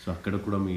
So అక్కడ కూడా మీ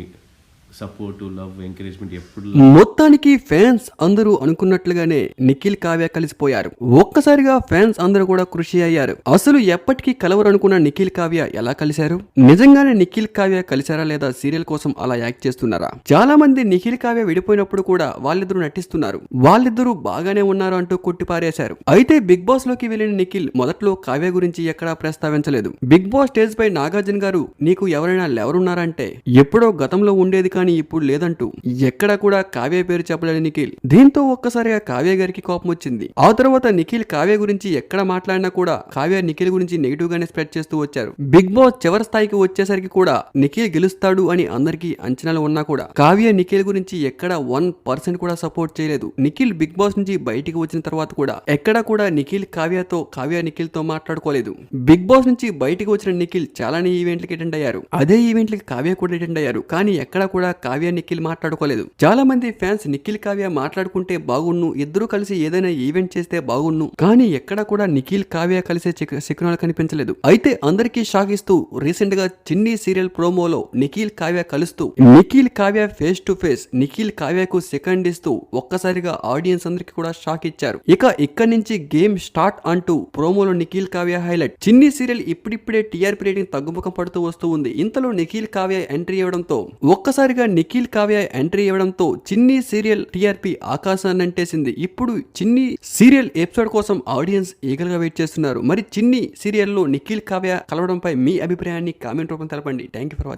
support, love, encouragement ఎప్పుడు? మొత్తానికి ఫ్యాన్స్ అందరూ అనుకున్నట్లుగానే నిఖిల్ కావ్య కలిసిపోయారు. ఒక్కసారిగా ఫ్యాన్స్ అందరూ కూడా కృషి అయ్యారు. అసలు ఎప్పటికీ కలవరు అనుకున్న నిఖిల్ కావ్య ఎలా కలిశారు? నిజంగానే నిఖిల్ కావ్య కలిశారా లేదా సీరియల్ కోసం అలా యాక్ట్ చేస్తున్నారా? చాలా మంది నిఖిల్ కావ్య విడిపోయినప్పుడు కూడా వాళ్ళిద్దరూ నటిస్తున్నారు, వాళ్ళిద్దరూ బాగానే ఉన్నారు అంటూ కొట్టిపారేశారు. అయితే బిగ్ బాస్ లోకి వెళ్లిన నిఖిల్ మొదట్లో కావ్య గురించి ఎక్కడా ప్రస్తావించలేదు. బిగ్ బాస్ స్టేజ్ పై నాగార్జున గారు నీకు ఎవరైనా లెవరున్నారంటే ఎప్పుడో గతంలో ఉండేది కానీ ఇప్పుడు లేదంటూ ఎక్కడ కూడా కావ్య పేరు చెప్పలేదు నిఖిల్. దీంతో ఒక్కసారిగా కావ్య గారికి కోపం వచ్చింది. ఆ తర్వాత నిఖిల్ కావ్య గురించి ఎక్కడ మాట్లాడినా కూడా కావ్య నిఖిల్ గురించి నెగిటివ్ గానే స్ప్రెడ్ చేస్తూ వచ్చారు. బిగ్ బాస్ చివరి స్థాయికి వచ్చేసరికి కూడా నిఖిల్ గెలుస్తాడు అని అందరికీ అంచనాలు ఉన్నా కూడా కావ్య నిఖిల్ గురించి ఎక్కడ 1% కూడా సపోర్ట్ చేయలేదు. నిఖిల్ బిగ్ బాస్ నుంచి బయటికి వచ్చిన తర్వాత కూడా ఎక్కడ కూడా నిఖిల్ కావ్యతో, కావ్య నిఖిల్ తో మాట్లాడుకోలేదు. బిగ్ బాస్ నుంచి బయటికి వచ్చిన నిఖిల్ చాలానే ఈవెంట్లకి అటెండ్ అయ్యారు. అదే ఈవెంట్లకి కావ్య కూడా అటెండ్ అయ్యారు. కానీ ఎక్కడ కూడా కావ్య నిఖిల్ మాట్లాడుకోలేదు. చాలా మంది ఫ్యాన్స్ నిఖిల్ కావ్య మాట్లాడుకుంటే బాగున్ను, ఇద్దరు కలిసి ఏదైనా ఈవెంట్ చేస్తే బాగున్ను, కానీ ఎక్కడ కూడా నిఖిల్ కావ్య కలిసే శకునాలు కనిపించలేదు. అయితే అందరికీ షాక్ ఇస్తూ రీసెంట్ గా చిన్ని సీరియల్ ప్రోమోలో నిఖిల్ కావ్య కలుస్తూ Nikhil Kavya face to face Nikhil కావ్యకు సెకండ్ ఇస్తూ ఒక్కసారిగా ఆడియన్స్ అందరికి కూడా షాక్ ఇచ్చారు. ఇక్కడి నుంచి గేమ్ స్టార్ట్ అంటూ ప్రోమోలో నిఖిల్ కావ్య హైలైట్. చిన్ని సీరియల్ ఇప్పుడిప్పుడే టీఆర్పీ రేటింగ్ తగ్గుముఖం పడుతూ వస్తూ ఉంది. ఇంతలో నిఖిల్ కావ్య ఎంట్రీ ఇవ్వడంతో ఒక్కసారిగా నిఖిల్ కావ్య ఎంట్రీ ఇవ్వడంతో చిన్ని సీరియల్ టీఆర్పీ ఆకాశాన్ని అంటేసింది. ఇప్పుడు చిన్ని సీరియల్ ఎపిసోడ్ కోసం ఆడియన్స్ ఈగల్గా వెయిట్ చేస్తున్నారు. మరి చిన్ని సీరియల్లో నిఖిల్ కావ్య కలవడంపై మీ అభిప్రాయాన్ని కామెంట్ రూపంలో తెలపండి. Thank you for watching.